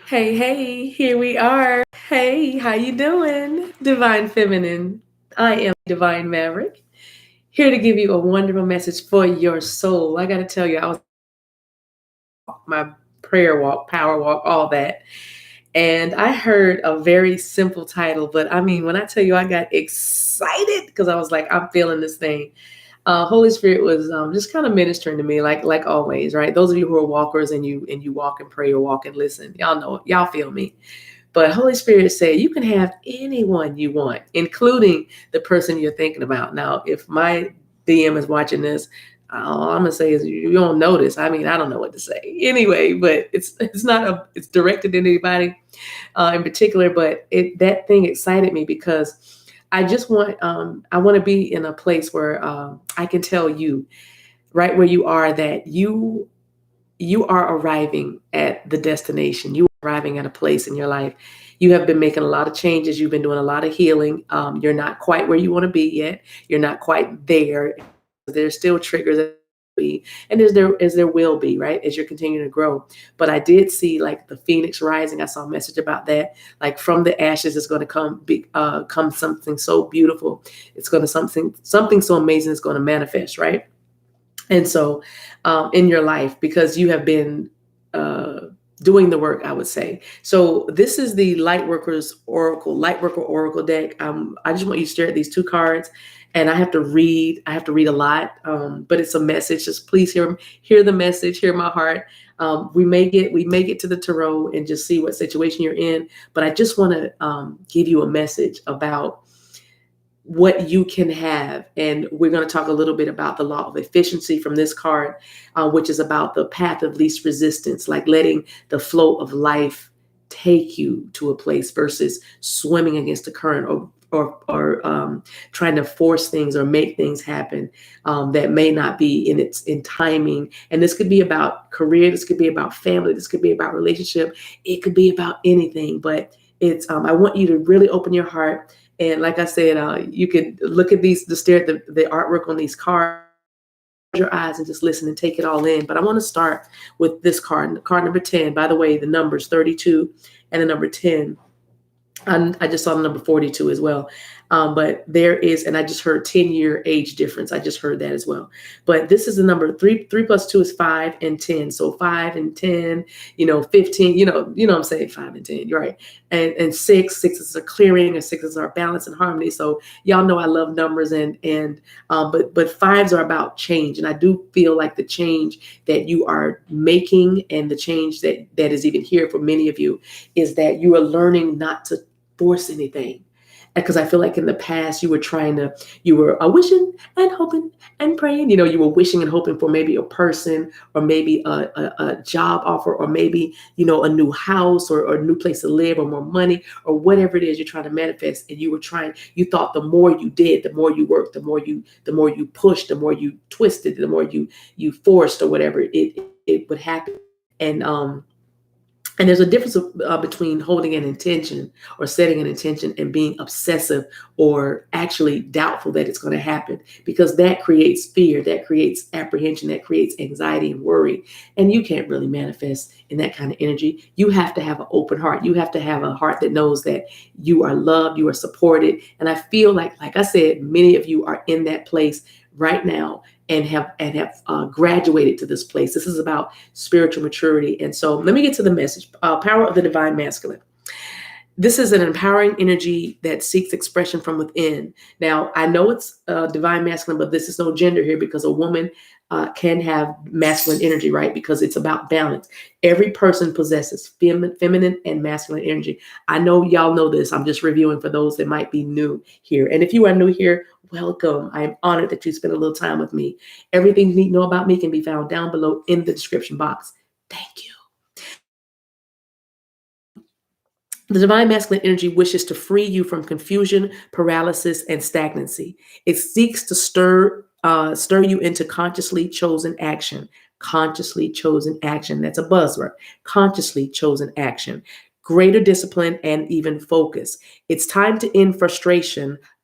Hey, hey, here we are. Hey, how you doing? Divine Feminine. I am Divine Maverick, here to give you a wonderful message for your soul. I got to tell you, I was my prayer walk, power walk, all that. And I heard a very simple title, but I mean, when I tell you I got excited because I was like, I'm feeling this thing. Holy Spirit was just kind of ministering to me, like always, right? Those of you who are walkers and you walk and pray or walk and listen, y'all know, y'all feel me. But Holy Spirit said you can have anyone you want, including the person you're thinking about. Now, if my DM is watching this, all I'm gonna say is you don't notice. I mean, I don't know what to say anyway. But it's not it's directed at anybody in particular. But that thing excited me because I want to be in a place where I can tell you right where you are that you are arriving at the destination. You are arriving at a place in your life. You have been making a lot of changes. You've been doing a lot of healing. You're not quite where you want to be yet. You're not quite there. There's still triggers and as there will be, right, as you're continuing to grow. But I did see like the phoenix rising. I saw a message about that. Like from the ashes is going to come something so beautiful. It's going to something so amazing is going to manifest, right? And so in your life, because you have been doing the work, I would say. So this is the Lightworker Oracle deck. I just want you to stare at these two cards, and I have to read. I have to read a lot, but it's a message. Just please hear the message, hear my heart. We may get to the tarot and just see what situation you're in, but I just want to give you a message about what you can have. And we're going to talk a little bit about the law of efficiency from this card, which is about the path of least resistance, like letting the flow of life take you to a place versus swimming against the current or trying to force things or make things happen that may not be in timing. And this could be about career, this could be about family, this could be about relationship, it could be about anything. But it's I want you to really open your heart. And like I said, you can look at these, just stare at the artwork on these cards, close your eyes and just listen and take it all in. But I want to start with this card number 10. By the way, the numbers 32 and the number 10. I just saw the number 42 as well. But there is, and I just heard 10-year age difference. I just heard that as well. But this is the number three. 3 plus 2 is 5 and 10. So 5 and 10, 15, what I'm saying, 5 and 10. You're right. And six is a clearing, and six is our balance and harmony. So y'all know I love numbers, but fives are about change. And I do feel like the change that you are making and the change that is even here for many of you is that you are learning not to force anything. Because I feel like in the past you were wishing and hoping and praying. You were wishing and hoping for maybe a person or maybe a job offer or maybe, a new house or a new place to live or more money or whatever it is you're trying to manifest. And you thought the more you did, the more you worked, the more you pushed, the more you twisted, the more you forced or whatever, it would happen. And there's a difference between holding an intention or setting an intention and being obsessive or actually doubtful that it's going to happen, because that creates fear, that creates apprehension, that creates anxiety and worry. And you can't really manifest in that kind of energy. You have to have an open heart. You have to have a heart that knows that you are loved, you are supported. And I feel like I said, many of you are in that place right now and have graduated to this place. This is about spiritual maturity. And so let me get to the message. Power of the divine masculine. This is an empowering energy that seeks expression from within. Now, I know it's divine masculine, but this is no gender here, because a woman can have masculine energy, right? Because it's about balance. Every person possesses feminine and masculine energy. I know y'all know this. I'm just reviewing for those that might be new here. And if you are new here, welcome. I am honored that you spent a little time with me. Everything you need to know about me can be found down below in the description box. Thank you. The divine masculine energy wishes to free you from confusion, paralysis, and stagnancy. It seeks to stir you into consciously chosen action. Consciously chosen action. That's a buzzword. Consciously chosen action. Greater discipline and even focus. It's time to end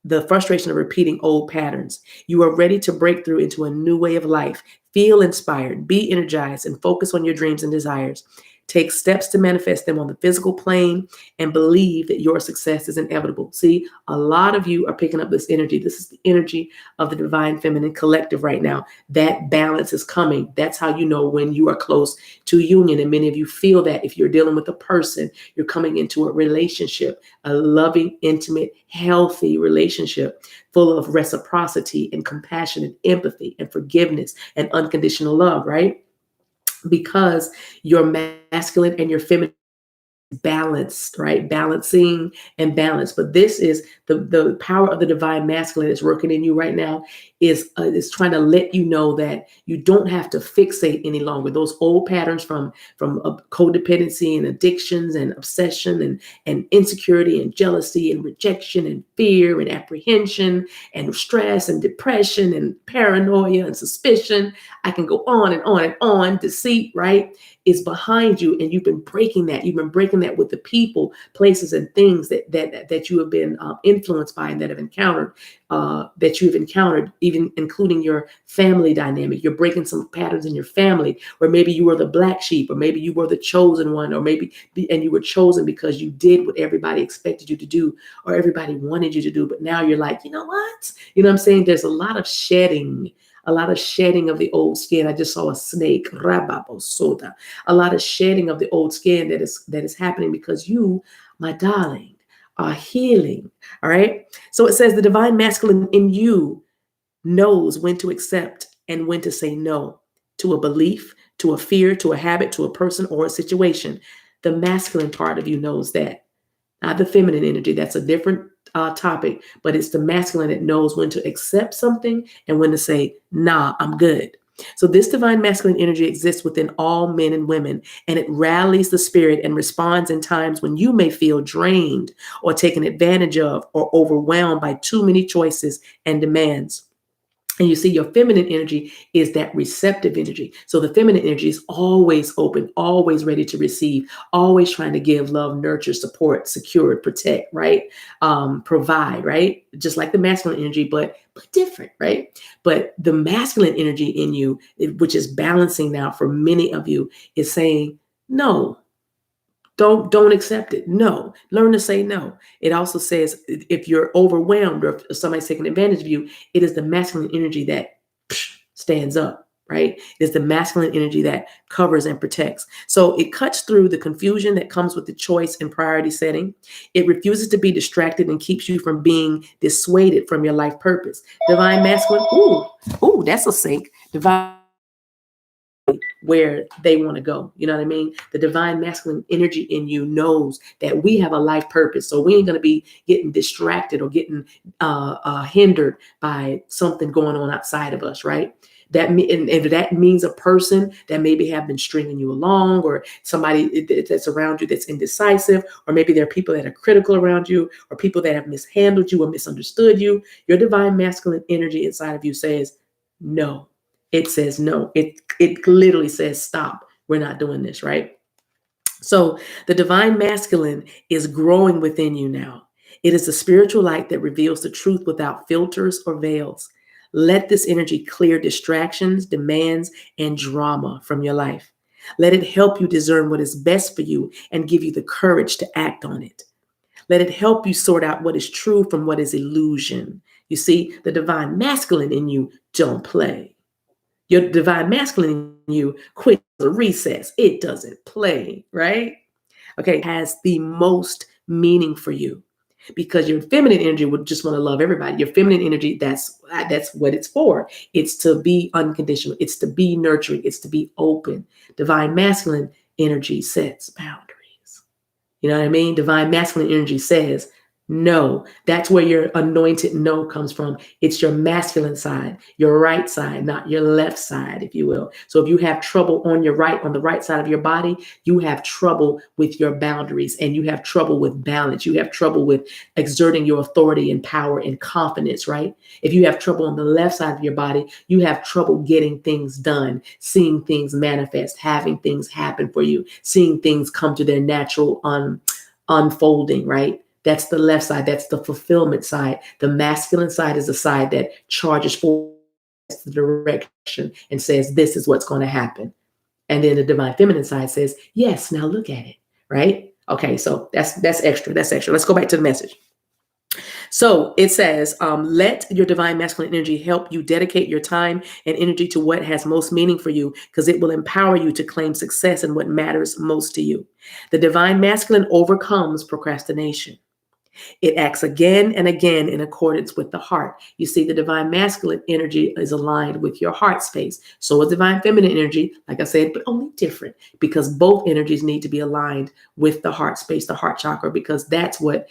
the frustration of repeating old patterns. You are ready to break through into a new way of life. Feel inspired, be energized, and focus on your dreams and desires. Take steps to manifest them on the physical plane and believe that your success is inevitable. See, a lot of you are picking up this energy. This is the energy of the divine feminine collective right now. That balance is coming. That's how you know when you are close to union. And many of you feel that if you're dealing with a person, you're coming into a relationship, a loving, intimate, healthy relationship full of reciprocity and compassion and empathy and forgiveness and unconditional love, right? Because your masculine and your feminine balanced, right? Balancing and balance. But this is the power of the divine masculine that's working in you right now is trying to let you know that you don't have to fixate any longer. Those old patterns from codependency and addictions and obsession and insecurity and jealousy and rejection and fear and apprehension and stress and depression and paranoia and suspicion. I can go on and on and on. Deceit, right? Is behind you, and you've been breaking that. You've been breaking that with the people, places, and things that you have been influenced by and that you have encountered, even including your family dynamic. You're breaking some patterns in your family, or maybe you were the black sheep, or maybe you were the chosen one, or and you were chosen because you did what everybody expected you to do, or everybody wanted you to do. But now you're like, you know what? You know what I'm saying? There's a lot of shedding of the old skin. I just saw a snake, rababosoda. A lot of shedding of the old skin that is happening because you, my darling, are healing. All right. So it says the divine masculine in you knows when to accept and when to say no to a belief, to a fear, to a habit, to a person or a situation. The masculine part of you knows that. Not the feminine energy. That's a different topic, but it's the masculine that knows when to accept something and when to say, nah, I'm good. So this divine masculine energy exists within all men and women, and it rallies the spirit and responds in times when you may feel drained or taken advantage of or overwhelmed by too many choices and demands. And you see, your feminine energy is that receptive energy. So the feminine energy is always open, always ready to receive, always trying to give love, nurture, support, secure, protect, right? Provide, right? Just like the masculine energy, but different, right? But the masculine energy in you, which is balancing now for many of you, is saying, no, don't accept it. No. Learn to say no. It also says if you're overwhelmed or if somebody's taking advantage of you, it is the masculine energy that stands up, right? It is the masculine energy that covers and protects. So it cuts through the confusion that comes with the choice and priority setting. It refuses to be distracted and keeps you from being dissuaded from your life purpose. Divine masculine, ooh, that's a sync. Divine where they want to go. You know what I mean? The divine masculine energy in you knows that we have a life purpose. So we ain't going to be getting distracted or getting hindered by something going on outside of us, right? And if that means a person that maybe have been stringing you along, or somebody that's around you that's indecisive, or maybe there are people that are critical around you, or people that have mishandled you or misunderstood you, your divine masculine energy inside of you says no. It says no. It literally says stop. We're not doing this, right? So the divine masculine is growing within you now. It is the spiritual light that reveals the truth without filters or veils. Let this energy clear distractions, demands, and drama from your life. Let it help you discern what is best for you and give you the courage to act on it. Let it help you sort out what is true from what is illusion. You see, the divine masculine in you don't play. Your divine masculine in you quits the recess. It doesn't play, right? Okay, it has the most meaning for you because your feminine energy would just want to love everybody. Your feminine energy, that's what it's for. It's to be unconditional. It's to be nurturing. It's to be open. Divine masculine energy sets boundaries. You know what I mean? Divine masculine energy says, no. That's where your anointed no comes from. It's your masculine side, your right side, not your left side, if you will. So if you have trouble on the right side of your body, you have trouble with your boundaries and you have trouble with balance. You have trouble with exerting your authority and power and confidence, right? If you have trouble on the left side of your body, you have trouble getting things done, seeing things manifest, having things happen for you, seeing things come to their natural unfolding, right? That's the left side. That's the fulfillment side. The masculine side is the side that charges for the direction and says, this is what's going to happen. And then the divine feminine side says, yes, now look at it, right? Okay, so that's extra. That's extra. Let's go back to the message. So it says, let your divine masculine energy help you dedicate your time and energy to what has most meaning for you, because it will empower you to claim success in what matters most to you. The divine masculine overcomes procrastination. It acts again and again in accordance with the heart. You see, the divine masculine energy is aligned with your heart space. So is divine feminine energy, like I said, but only different, because both energies need to be aligned with the heart space, the heart chakra, because that's what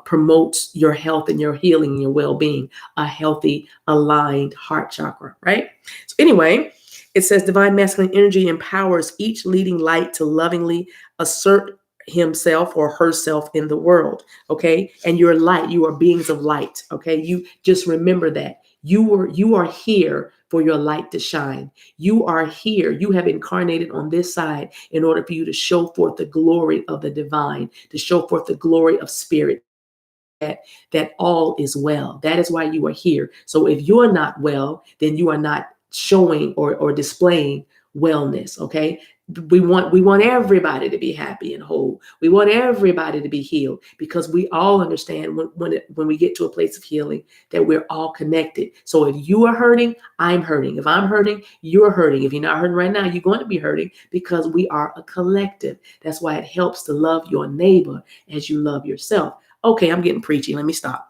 promotes your health and your healing and your well-being, a healthy, aligned heart chakra, right? So anyway, it says divine masculine energy empowers each leading light to lovingly assert himself or herself in the world. Okay. And you're light. You are beings of light. Okay. You just remember that you are here for your light to shine. You are here. You have incarnated on this side in order for you to show forth the glory of the divine, to show forth the glory of spirit, that all is well. That is why you are here. So if you're not well, then you are not showing or displaying wellness. Okay. We want everybody to be happy and whole. We want everybody to be healed, because we all understand when we get to a place of healing that we're all connected. So if you are hurting, I'm hurting. If I'm hurting, you're hurting. If you're not hurting right now, you're going to be hurting, because we are a collective. That's why it helps to love your neighbor as you love yourself. Okay, I'm getting preachy. Let me stop.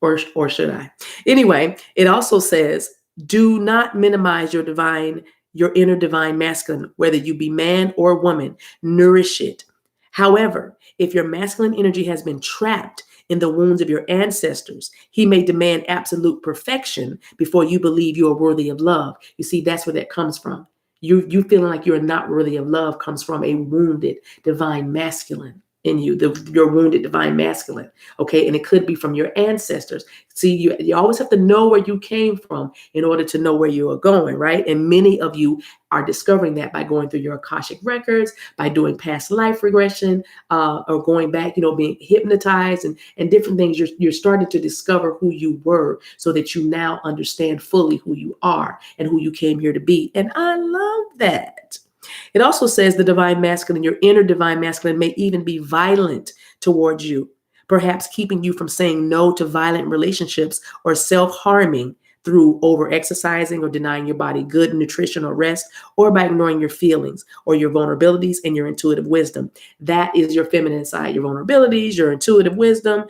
Or should I? Anyway, it also says, do not minimize your inner divine masculine, whether you be man or woman. Nourish it. However, if your masculine energy has been trapped in the wounds of your ancestors, he may demand absolute perfection before you believe you are worthy of love. You see, that's where that comes from. You feeling like you're not worthy of love comes from a wounded divine masculine in you, your wounded divine masculine. Okay. And it could be from your ancestors. See, you always have to know where you came from in order to know where you are going, right? And many of you are discovering that by going through your Akashic records, by doing past life regression, or going back, being hypnotized and different things. You're starting to discover who you were, so that you now understand fully who you are and who you came here to be. And I love that. It also says the divine masculine, your inner divine masculine, may even be violent towards you, perhaps keeping you from saying no to violent relationships or self-harming through over-exercising or denying your body good nutrition or rest, or by ignoring your feelings or your vulnerabilities and your intuitive wisdom. That is your feminine side, your vulnerabilities, your intuitive wisdom,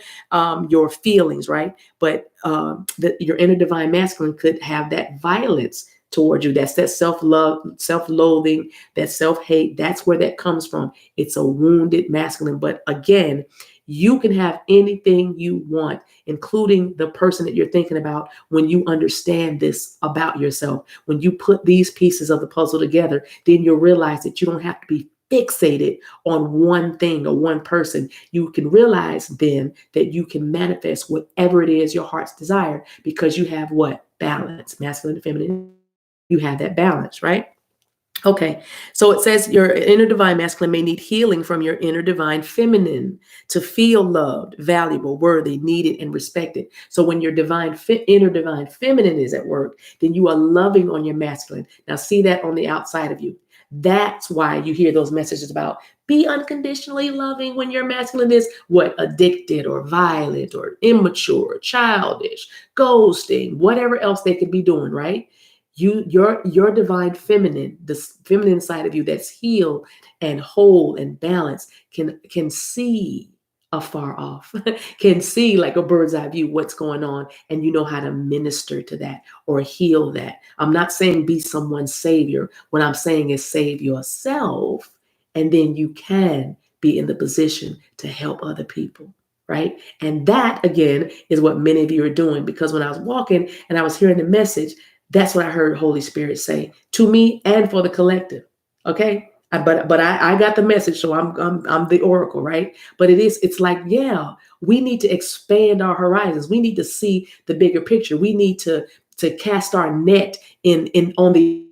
your feelings, right? But your inner divine masculine could have that violence towards you. That's that self-love, self-loathing, that self-hate. That's where that comes from. It's a wounded masculine. But again, you can have anything you want, including the person that you're thinking about, when you understand this about yourself. When you put these pieces of the puzzle together, then you'll realize that you don't have to be fixated on one thing or one person. You can realize then that you can manifest whatever it is your heart's desire, because you have what? Balance, masculine and feminine. You have that balance, right? Okay, so it says your inner divine masculine may need healing from your inner divine feminine to feel loved, valuable, worthy, needed, and respected. So when your inner divine feminine is at work, then you are loving on your masculine. Now see that on the outside of you. That's why you hear those messages about be unconditionally loving when your masculine is what? Addicted or violent or immature, childish, ghosting, whatever else they could be doing, right? Your divine feminine, the feminine side of you that's healed and whole and balanced, can see afar off, can see like a bird's eye view what's going on, and you know how to minister to that or heal that. I'm not saying be someone's savior. What I'm saying is save yourself, and then you can be in the position to help other people. Right. And that again is what many of you are doing, because when I was walking and I was hearing the message, that's what I heard Holy Spirit say to me and for the collective. Okay. But I got the message, so I'm the oracle, right? But it's like, yeah, we need to expand our horizons. We need to see the bigger picture. We need to cast our net in on the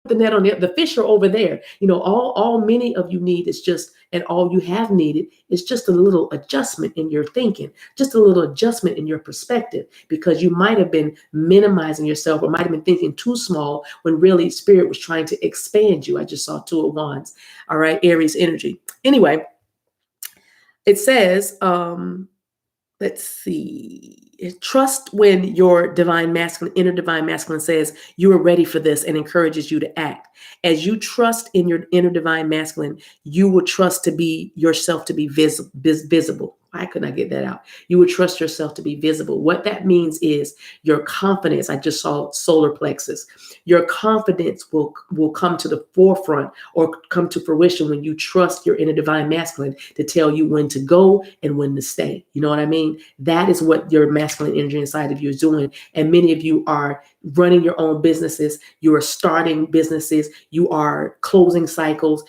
the net on the fish are over there. All many of you need is just, and all you have needed is just a little adjustment in your thinking, just a little adjustment in your perspective, because you might have been minimizing yourself or might have been thinking too small when really Spirit was trying to expand you. I just saw Two of Wands. All right, Aries energy. Anyway, it says, let's see. Trust when your divine masculine, inner divine masculine says you are ready for this and encourages you to act. As you trust in your inner divine masculine, you will trust to be yourself to be visible. Why couldn't I get that out? You will trust yourself to be visible. What that means is your confidence. I just saw solar plexus. Your confidence will come to the forefront or come to fruition when you trust your inner divine masculine to tell you when to go and when to stay. You know what I mean? That is what your masculine energy inside of you is doing. And many of you are running your own businesses. You are starting businesses. You are closing cycles.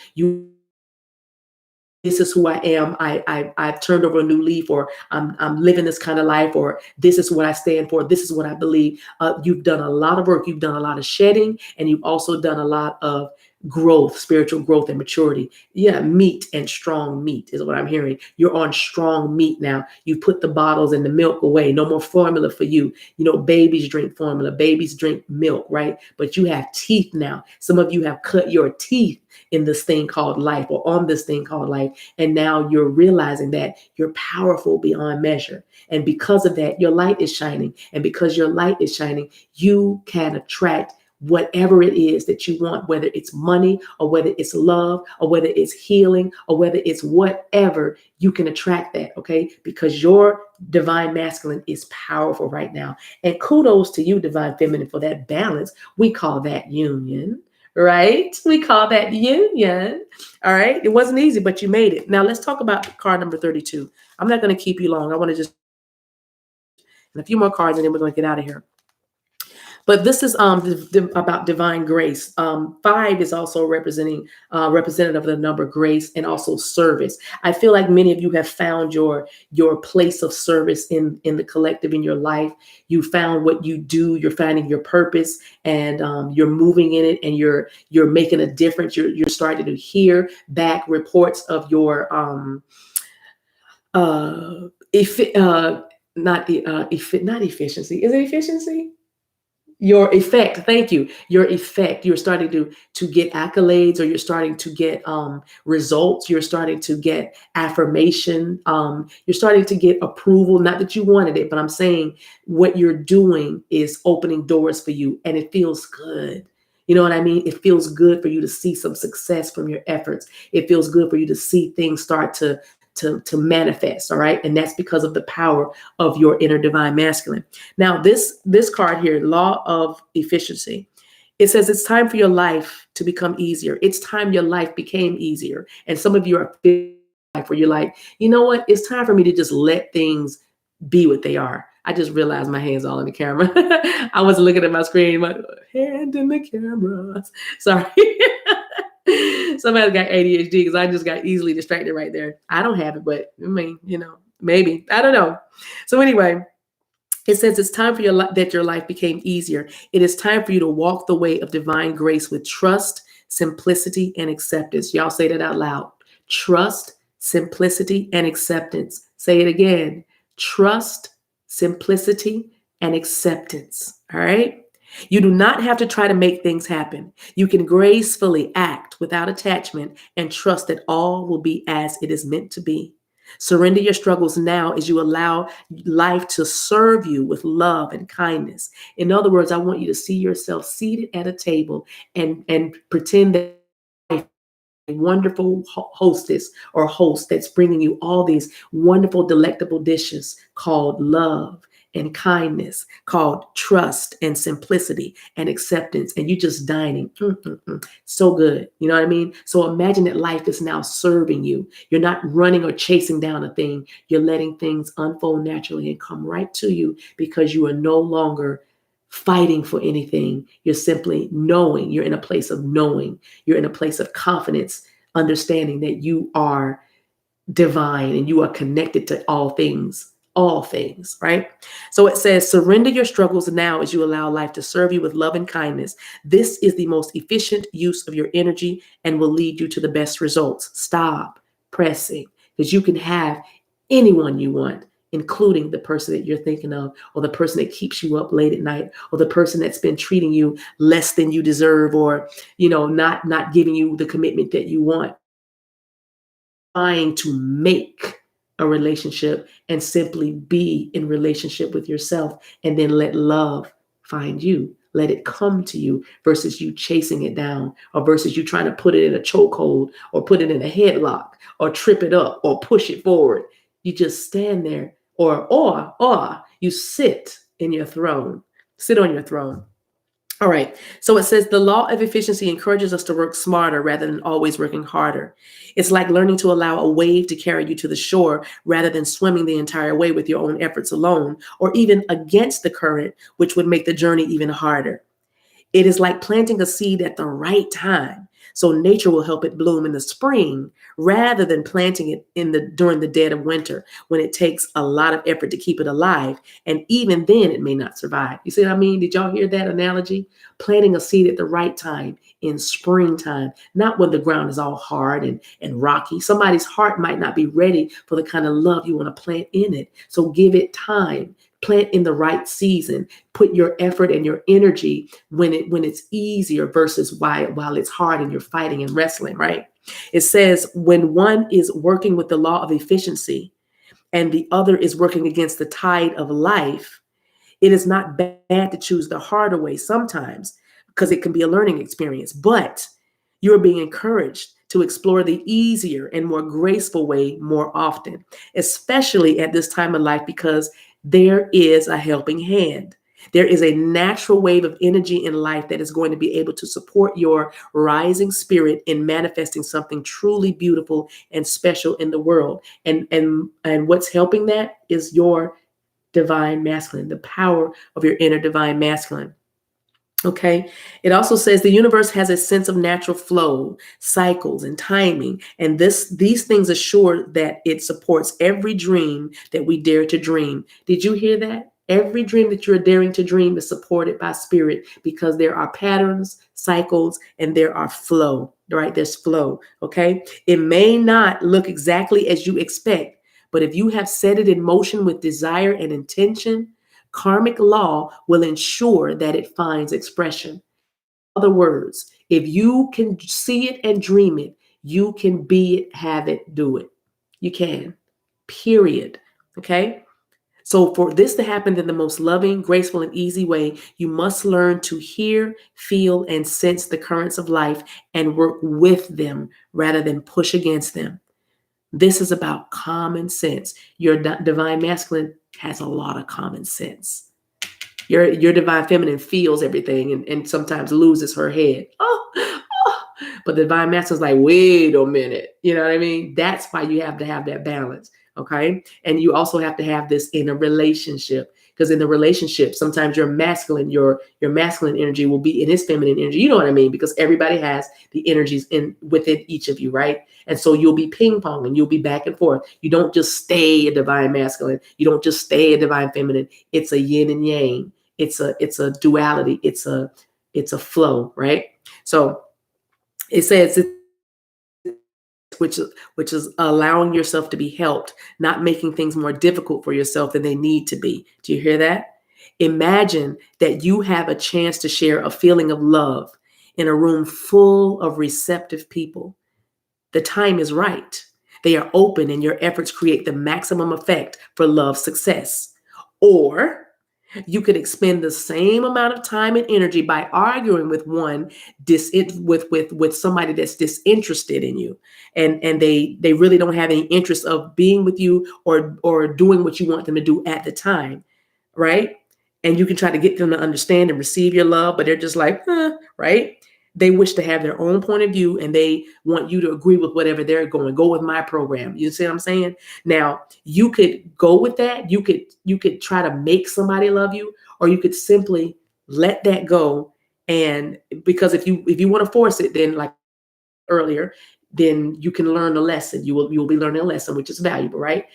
This is who I am. I've turned over a new leaf, or I'm living this kind of life, or this is what I stand for. This is what I believe. You've done a lot of work. You've done a lot of shedding, and you've also done a lot of growth, spiritual growth and maturity. Yeah, meat and strong meat is what I'm hearing. You're on strong meat now. You put the bottles and the milk away. No more formula for you. Babies drink formula. Babies drink milk, right? But you have teeth now. Some of you have cut your teeth in this thing called life, or on this thing called life. And now you're realizing that you're powerful beyond measure. And because of that, your light is shining. And because your light is shining, you can attract whatever it is that you want, whether it's money or whether it's love or whether it's healing or whether it's whatever, you can attract that, okay? Because your divine masculine is powerful right now. And kudos to you, divine feminine, for that balance. We call that union. Right? We call that union. All right. It wasn't easy, but you made it. Now let's talk about card number 32. I'm not going to keep you long. I want to just, and a few more cards and then we're going to get out of here. But this is about divine grace. 5 is also representative of the number grace and also service. I feel like many of you have found your place of service in the collective in your life. You found what you do. You're finding your purpose, and you're moving in it, and you're making a difference. You're starting to hear back reports of your not efficiency. Is it efficiency? Your effect. Thank you. Your effect. You're starting to get accolades, or you're starting to get results. You're starting to get affirmation. You're starting to get approval. Not that you wanted it, but I'm saying what you're doing is opening doors for you, and it feels good. You know what I mean? It feels good for you to see some success from your efforts. It feels good for you to see things start to manifest. All right. And that's because of the power of your inner divine masculine. Now, this card here, law of efficiency, it says it's time for your life to become easier. It's time your life became easier. And some of you are where you're like, you know what? It's time for me to just let things be what they are. I just realized my hand's all in the camera. I was looking at my screen, my hand in the camera. Sorry. Somebody's got ADHD because I just got easily distracted right there. I don't have it, but I mean, maybe. I don't know. So anyway, it says it's time for that your life became easier. It is time for you to walk the way of divine grace with trust, simplicity, and acceptance. Y'all say that out loud. Trust, simplicity, and acceptance. Say it again. Trust, simplicity, and acceptance. All right? You do not have to try to make things happen. You can gracefully act without attachment and trust that all will be as it is meant to be. Surrender your struggles now as you allow life to serve you with love and kindness. In other words, I want you to see yourself seated at a table and pretend that a wonderful hostess or host that's bringing you all these wonderful, delectable dishes called love and kindness, called trust and simplicity and acceptance, and you just dining. So good. You know what I mean? So imagine that life is now serving you. You're not running or chasing down a thing. You're letting things unfold naturally and come right to you because you are no longer fighting for anything. You're simply knowing. You're in a place of knowing. You're in a place of confidence, understanding that you are divine and you are connected to all things all things, right? So it says, surrender your struggles now as you allow life to serve you with love and kindness. This is the most efficient use of your energy and will lead you to the best results. Stop pressing, because you can have anyone you want, including the person that you're thinking of, or the person that keeps you up late at night, or the person that's been treating you less than you deserve, or not giving you the commitment that you want. Trying to make a relationship and simply be in relationship with yourself, and then let love find you. Let it come to you versus you chasing it down, or versus you trying to put it in a chokehold, or put it in a headlock, or trip it up, or push it forward. You just stand there, or you sit in your throne. Sit on your throne. All right. So it says the law of efficiency encourages us to work smarter rather than always working harder. It's like learning to allow a wave to carry you to the shore rather than swimming the entire way with your own efforts alone, or even against the current, which would make the journey even harder. It is like planting a seed at the right time, so nature will help it bloom in the spring rather than planting it during the dead of winter, when it takes a lot of effort to keep it alive, and even then it may not survive. You see what I mean? Did y'all hear that analogy? Planting a seed at the right time in springtime, not when the ground is all hard and rocky. Somebody's heart might not be ready for the kind of love you want to plant in it. So give it time. Plant in the right season. Put your effort and your energy when it's easier versus while it's hard and you're fighting and wrestling, right? It says when one is working with the law of efficiency and the other is working against the tide of life, it is not bad to choose the harder way sometimes, because it can be a learning experience, but you're being encouraged to explore the easier and more graceful way more often, especially at this time of life, because there is a helping hand. There is a natural wave of energy in life that is going to be able to support your rising spirit in manifesting something truly beautiful and special in the world. And what's helping that is your divine masculine, the power of your inner divine masculine. Okay. It also says the universe has a sense of natural flow, cycles, and timing. And these things assure that it supports every dream that we dare to dream. Did you hear that? Every dream that you're daring to dream is supported by spirit, because there are patterns, cycles, and there are flow, right? There's flow. Okay. It may not look exactly as you expect, but if you have set it in motion with desire and intention, karmic law will ensure that it finds expression. In other words, if you can see it and dream it, you can be it, have it, do it. You can, period. Okay. So for this to happen in the most loving, graceful, and easy way, you must learn to hear, feel, and sense the currents of life and work with them rather than push against them. This is about common sense. Your divine masculine has a lot of common sense. Your divine feminine feels everything and sometimes loses her head. Oh. But the divine masculine's like, wait a minute. You know what I mean? That's why you have to have that balance. Okay. And you also have to have this in a relationship. Because in the relationship, sometimes your masculine energy will be in his feminine energy. You know what I mean? Because everybody has the energies within each of you, right? And so you'll be ping pong and you'll be back and forth. You don't just stay a divine masculine. You don't just stay a divine feminine. It's a yin and yang. It's a duality. It's a flow, right? So it says which which is allowing yourself to be helped, not making things more difficult for yourself than they need to be. Do you hear that? Imagine that you have a chance to share a feeling of love in a room full of receptive people. The time is right. They are open and your efforts create the maximum effect for love success. Or you could expend the same amount of time and energy by arguing with with somebody that's disinterested in you, and they really don't have any interest of being with you or doing what you want them to do at the time, right? And you can try to get them to understand and receive your love, but they're just like, right? They wish to have their own point of view and they want you to agree with whatever they're going. Go with my program. You see what I'm saying? Now, you could go with that. You could try to make somebody love you, or you could simply let that go. And because if you want to force it, then like earlier, then you can learn a lesson. You will be learning a lesson, which is valuable, right?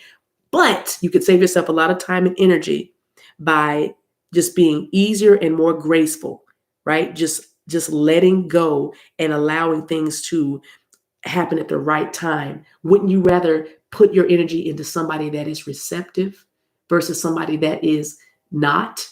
But you could save yourself a lot of time and energy by just being easier and more graceful, right? Just letting go and allowing things to happen at the right time. Wouldn't you rather put your energy into somebody that is receptive versus somebody that is not?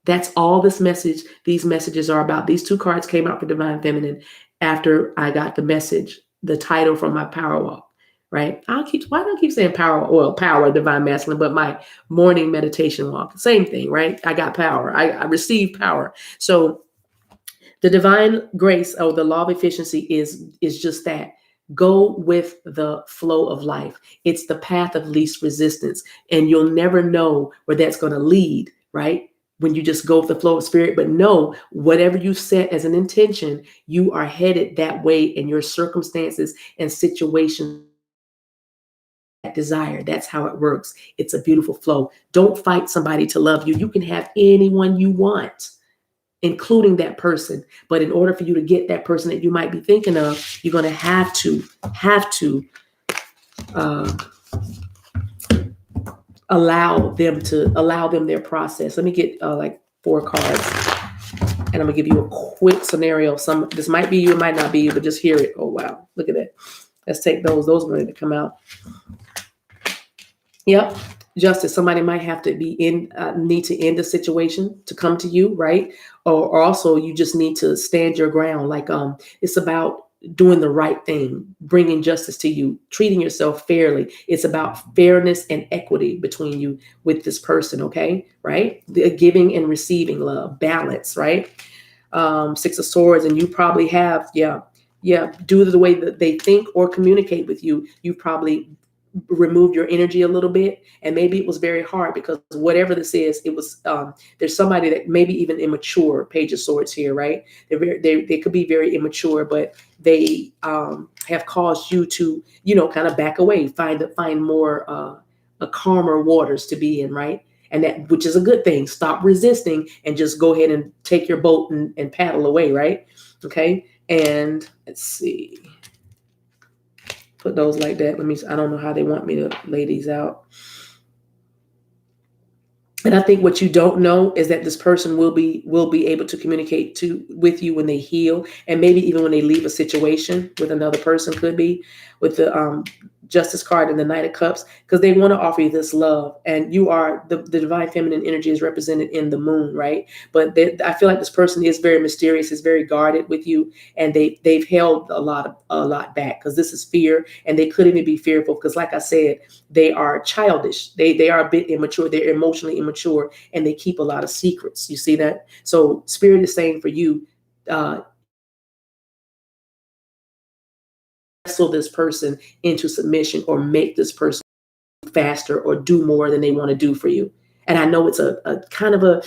That's all these messages are about. These two cards came out for Divine Feminine after I got the message, the title from my power walk, right? Why do I keep saying power, well, power, Divine Masculine, but my morning meditation walk, same thing, right? I got power. I received power. So the divine grace or the law of efficiency is just that. Go with the flow of life. It's the path of least resistance, and you'll never know where that's going to lead, right? When you just go with the flow of spirit. But know, whatever you set as an intention, you are headed that way in your circumstances and situations that desire. That's how it works. It's a beautiful flow. Don't fight somebody to love you. You can have anyone you want, including that person. But in order for you to get that person that you might be thinking of, you're going to have to uh, allow them their process. Let me get like 4 cards, and I'm gonna give you a quick scenario. This might be you, it might not be you, but just hear it. Oh wow, look at that. Let's take those. Those are going to come out. Yep. Justice. Somebody might have to need to end the situation to come to you, right? Or also you just need to stand your ground. Like it's about doing the right thing, bringing justice to you, treating yourself fairly. It's about fairness and equity between you with this person. Okay, right? The giving and receiving love, balance, right? 6 of Swords, and you probably have, due to the way that they think or communicate with you, you probably removed your energy a little bit, and maybe it was very hard because whatever this is, it was there's somebody that maybe even immature. Page of Swords here, right? They could be very immature, but they have caused you to kind of back away, find more a calmer waters to be in, right? And that, which is a good thing. Stop resisting and just go ahead and take your boat and paddle away, right? Okay. And let's see. Put those like that. I don't know how they want me to lay these out. And I think what you don't know is that this person will be able to communicate with you when they heal, and maybe even when they leave a situation with another person, could be with the Justice card and the Knight of Cups, because they want to offer you this love, and you are the divine feminine energy is represented in the moon, right? But I feel like this person is very mysterious, is very guarded with you, and they've held a lot back because this is fear, and they could even be fearful because, like I said, they are childish. They are a bit immature. They're emotionally immature, and they keep a lot of secrets. You see that? So Spirit is saying for you, wrestle this person into submission, or make this person faster or do more than they want to do for you. And I know it's a kind of a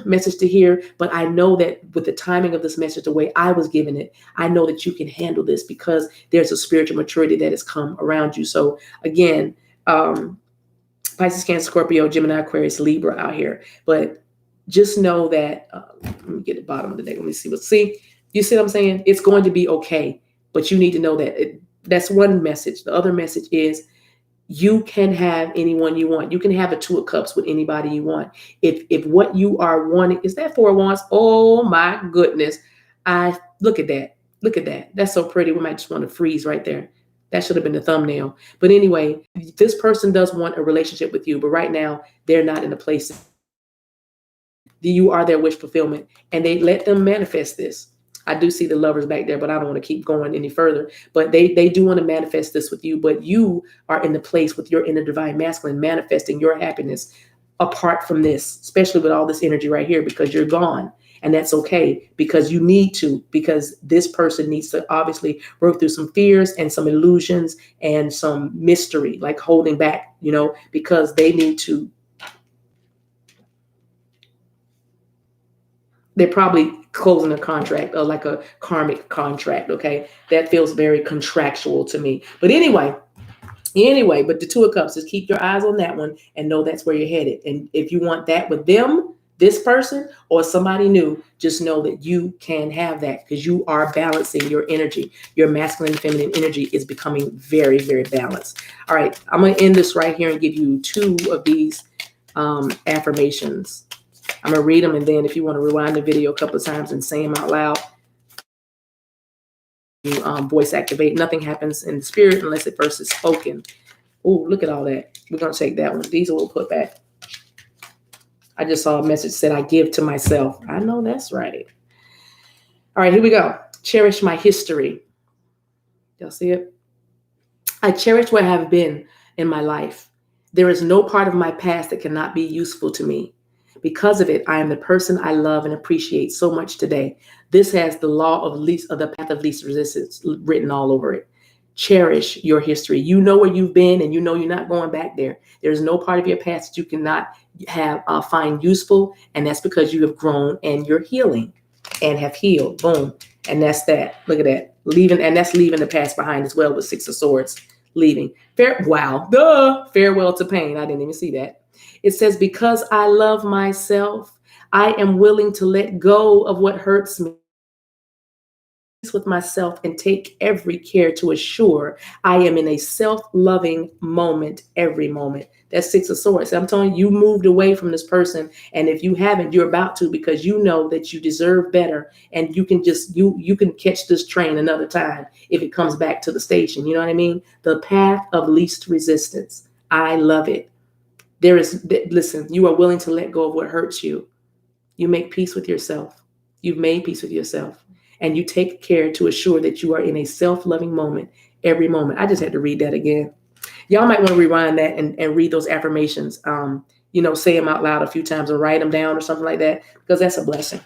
message to hear, but I know that with the timing of this message, the way I was given it, I know that you can handle this because there's a spiritual maturity that has come around you. So again, Pisces, Cancer, Scorpio, Gemini, Aquarius, Libra out here. But just know that, let me get the bottom of the deck. Let me see. You see what I'm saying? It's going to be okay. But you need to know that that's one message. The other message is you can have anyone you want. You can have a 2 of Cups with anybody you want. If what you are wanting is that 4 of Wands, oh my goodness. Look at that. Look at that. That's so pretty. We might just want to freeze right there. That should have been the thumbnail. But anyway, this person does want a relationship with you, but right now they're not in a place. You are their wish fulfillment, and they let them manifest this. I do see the Lovers back there, but I don't want to keep going any further. But they do want to manifest this with you, but you are in the place with your inner divine masculine manifesting your happiness apart from this, especially with all this energy right here, because you're gone. And that's okay, because you need to, because this person needs to obviously work through some fears and some illusions and some mystery, like holding back, because they need to. They're probably closing a contract, or like a karmic contract. Okay. That feels very contractual to me. But anyway, but the 2 of Cups, just keep your eyes on that one and know that's where you're headed. And if you want that with them, this person or somebody new, just know that you can have that because you are balancing your energy. Your masculine and feminine energy is becoming very, very balanced. All right, I'm going to end this right here and give you 2 of these affirmations. I'm going to read them, and then if you want to rewind the video a couple of times and say them out loud, you voice activate. Nothing happens in the spirit unless it first is spoken. Oh, look at all that. We're going to take that one. These we'll put back. I just saw a message said, I give to myself. I know that's right. All right, here we go. Cherish my history. Y'all see it? I cherish where I have been in my life. There is no part of my past that cannot be useful to me. Because of it, I am the person I love and appreciate so much today. This has the law of the path of least resistance written all over it. Cherish your history. You know where you've been, and you know you're not going back there. There's no part of your past that you cannot find useful, and that's because you have grown and you're healing and have healed. Boom. And that's that. Look at that. Leaving, and that's leaving the past behind as well with 6 of Swords. Leaving. Wow. Duh. Farewell to pain. I didn't even see that. It says, because I love myself, I am willing to let go of what hurts me with myself and take every care to assure I am in a self-loving moment every moment. That's 6 of Swords. I'm telling you, you moved away from this person, and if you haven't, you're about to, because you know that you deserve better, and you can just you can catch this train another time if it comes back to the station. You know what I mean? The path of least resistance. I love it. Listen, you are willing to let go of what hurts you. You make peace with yourself. You've made peace with yourself. And you take care to assure that you are in a self-loving moment every moment. I just had to read that again. Y'all might want to rewind that and read those affirmations. Say them out loud a few times or write them down or something like that, because that's a blessing.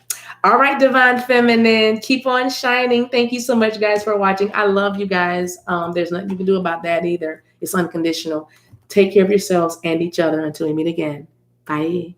All right, Divine Feminine, keep on shining. Thank you so much, guys, for watching. I love you guys. There's nothing you can do about that either. It's unconditional. Take care of yourselves and each other until we meet again. Bye.